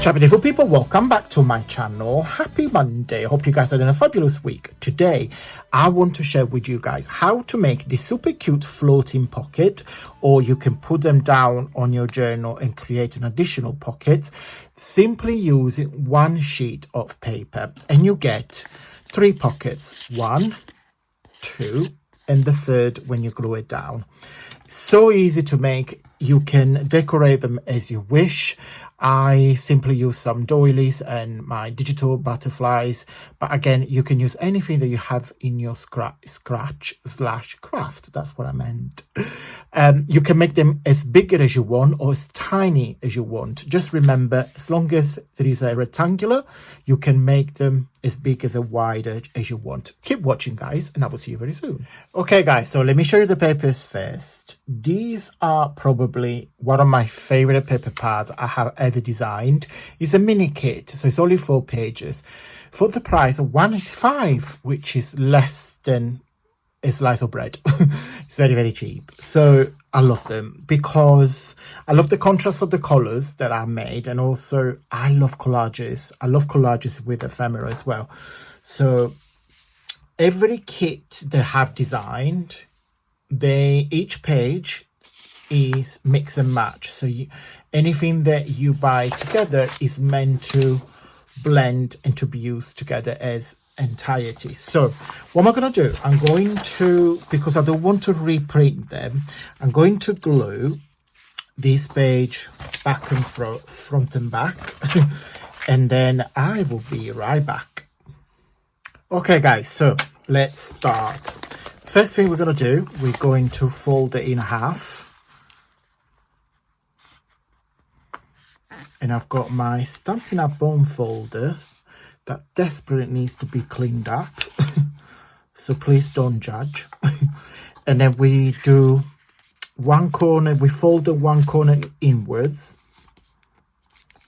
Ciao beautiful people, welcome back to my channel. Happy Monday. Hope you guys are having a fabulous week. Today I want to share with you guys how to make this super cute floating pocket, or you can put them down on your journal and create an additional pocket simply using one sheet of paper, and you get 3 pockets, 1, 2, and the third when you glue it down. So easy to make. You can decorate them as you wish. I simply use some doilies and my digital butterflies, but again, you can use anything that you have in your scratch/craft. That's what I meant. You can make them as big as you want or as tiny as you want. Just remember, as long as there is a rectangular, you can make them as big as wide as you want. Keep watching, guys, and I will see you very soon. Okay, guys, so let me show you the papers first. These are probably one of my favorite paper pads I have ever designed. It's a mini kit, so it's only 4 pages for the price of $1.85, which is less than a slice of bread. It's very, very cheap. So I love them because I love the contrast of the colors that are made, and also I love collages. I love collages with ephemera as well. So every kit they have designed, each page is mix and match. So anything that you buy together is meant to blend and to be used together as entirety. So what am I going to do? I'm going to, because I don't want to reprint them, I'm going to glue this page back and front and back, and then I will be right back. Okay guys, so let's start. First thing we're going to do, we're going to fold it in half. And I've got my Stampin' Up! Bone folder that desperately needs to be cleaned up. So please don't judge. And then we do one corner, we fold the one corner inwards,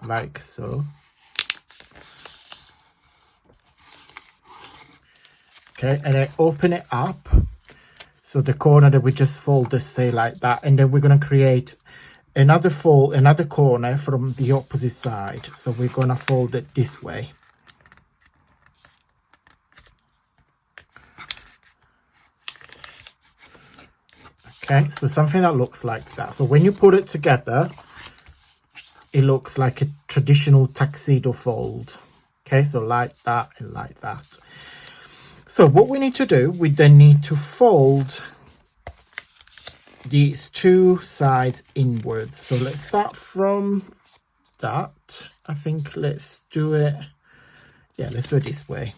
like so. Okay, and then open it up. So the corner that we just folded stay like that. And then we're going to create another corner from the opposite side. So we're going to fold it this way. Okay, so something that looks like that. So when you put it together, it looks like a traditional tuxedo fold. Okay, so like that and like that. So what we need to do, we then need to fold these 2 sides inwards. So let's start from that. I think let's do it, yeah, let's do it this way.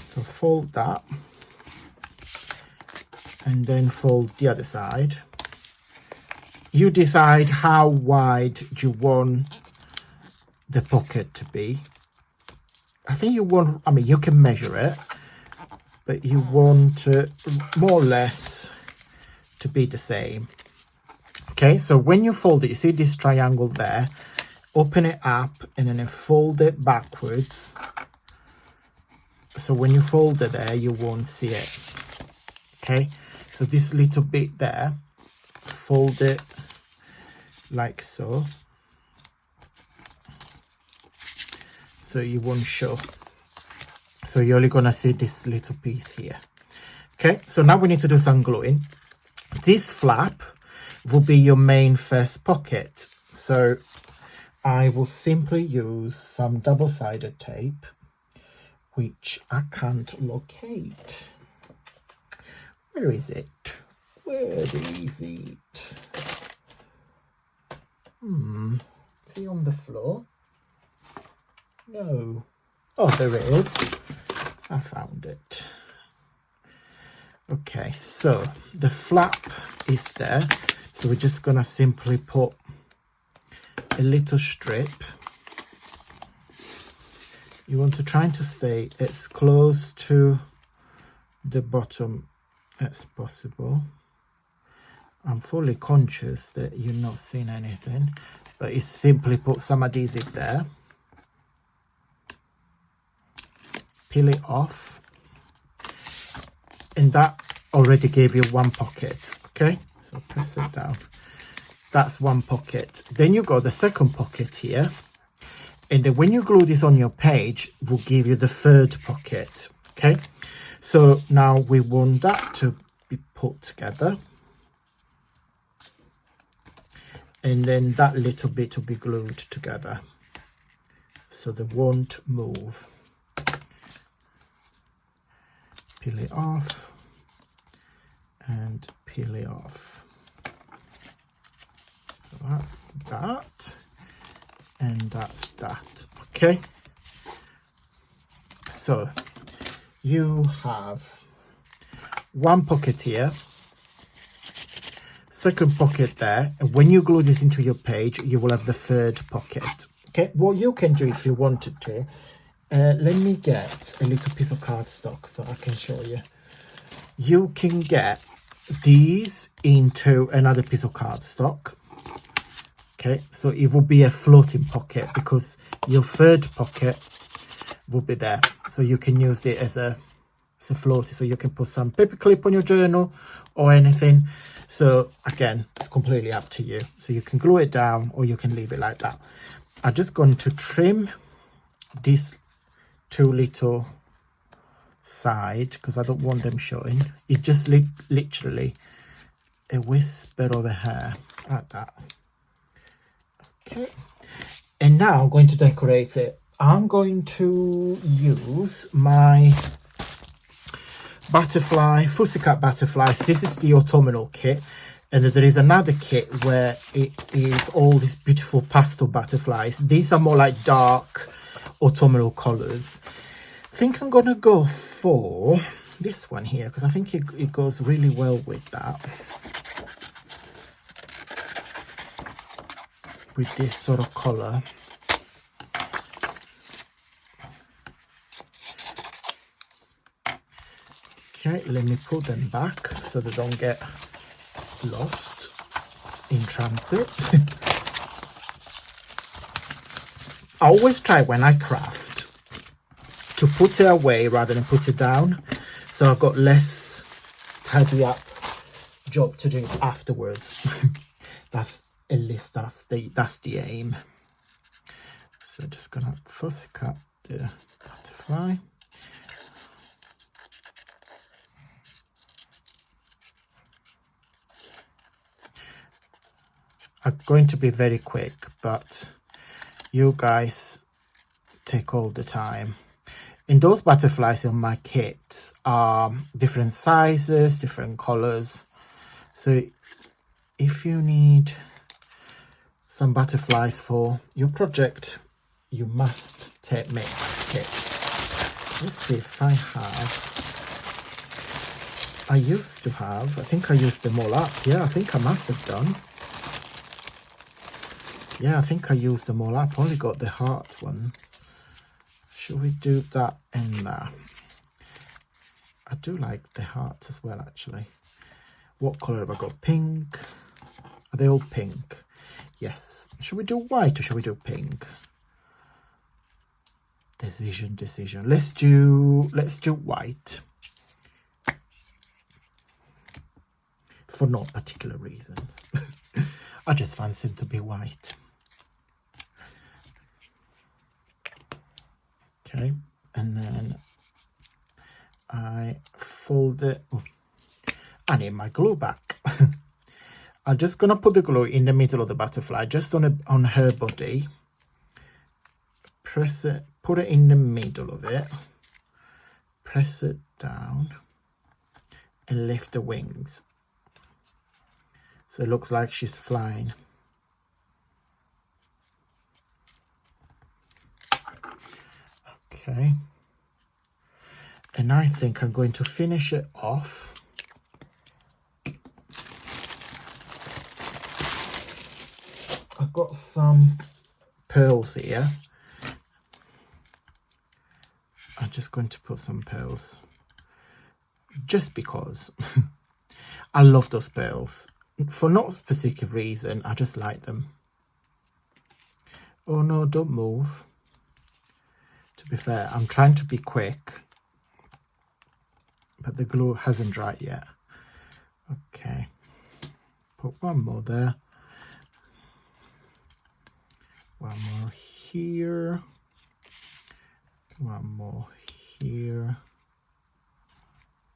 So fold that and then fold the other side. You decide how wide do you want the pocket to be. I think you want, I mean, you can measure it, but you want more or less to be the same. Okay, so when you fold it, you see this triangle there, open it up and then fold it backwards. So when you fold it there, you won't see it. Okay, so this little bit there, fold it like so. So you won't show. So you're only gonna see this little piece here. Okay, so now we need to do some gluing. This flap will be your main first pocket. So I will simply use some double-sided tape, which I can't locate. Where is it? Where is it? Is it on the floor? No. Oh, there it is. I found it. Okay, so the flap is there. So we're just gonna simply put a little strip. You want to try to stay as close to the bottom as possible. I'm fully conscious that you're not seeing anything, but it's simply put some adhesive there. Peel it off, and that already gave you 1 pocket. Okay, so press it down. That's one pocket. Then you got the second pocket here. And then when you glue this on your page, it will give you the third pocket. Okay. So now we want that to be put together. And then that little bit will be glued together, so they won't move. Peel it off and peel it off. So that's that, and that's that. Okay, so you have one pocket here, second pocket there, and when you glue this into your page, you will have the third pocket. Okay, what you can do if you wanted to, let me get a little piece of cardstock so I can show you. You can get these into another piece of cardstock. Okay, so it will be a floating pocket because your third pocket will be there. So you can use it as a floaty, so you can put some paper clip on your journal or anything. So again, it's completely up to you. So you can glue it down or you can leave it like that. I'm just going to trim these two little side because I don't want them showing. It just literally a whisper of a hair like that. Okay, and now I'm going to decorate it. I'm going to use my butterfly, Pussycat butterflies. This is the autumnal kit, and there is another kit where it is all these beautiful pastel butterflies. These are more like dark autumnal colors. I think I'm gonna go for this one here because I think it goes really well with that, with this sort of color. Okay, let me put them back so they don't get lost in transit. I always try when I craft to put it away rather than put it down, so I've got less tidy up job to do afterwards. That's at least that's the aim. So just gonna fussy cut the butterfly. I'm going to be very quick, but you guys take all the time. And those butterflies in my kit are different sizes, different colors. So if you need some butterflies for your project, you must make my kit. Let's see if I think I used them all up. Yeah, I think I must have done. Yeah, I think I used them all up. Only got the heart one. Should we do that in there? I do like the heart as well, actually. What colour have I got? Pink. Are they all pink? Yes. Should we do white or should we do pink? Decision. Let's do white. For no particular reasons. I just fancy them to be white. Okay, and then I fold it. Oh, I need my glue back. I'm just gonna put the glue in the middle of the butterfly, just on her body. Press it, put it in the middle of it. Press it down and lift the wings. So it looks like she's flying. Okay, and I think I'm going to finish it off. I've got some pearls here. I'm just going to put some pearls just because I love those pearls for no specific reason. I just like them. Oh no, don't move. To be fair, I'm trying to be quick, but the glue hasn't dried yet. Okay, put one more there. one more here, one more here,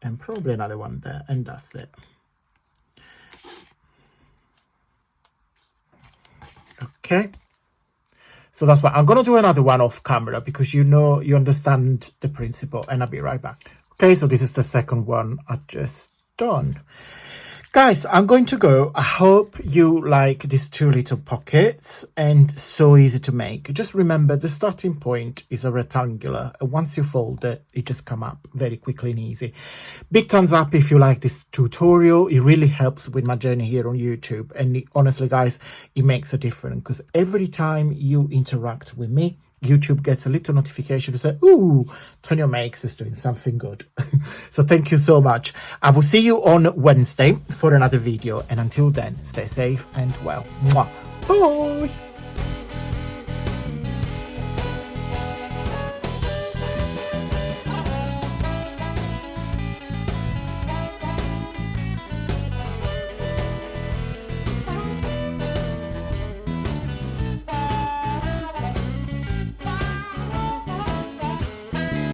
and probably another one there, and that's it. Okay, so that's why I'm gonna do another one off camera, because you understand the principle, and I'll be right back. Okay, so this is the second one I just done. Guys, I'm going to go. I hope you like these two little pockets, and so easy to make. Just remember, the starting point is a rectangular, and once you fold it, it just come up very quickly and easy. Big thumbs up if you like this tutorial. It really helps with my journey here on YouTube, and honestly guys, it makes a difference, because every time you interact with me, YouTube gets a little notification to say, ooh, AntonioMakes is doing something good. So thank you so much. I will see you on Wednesday for another video. And until then, stay safe and well. Mwah. Bye.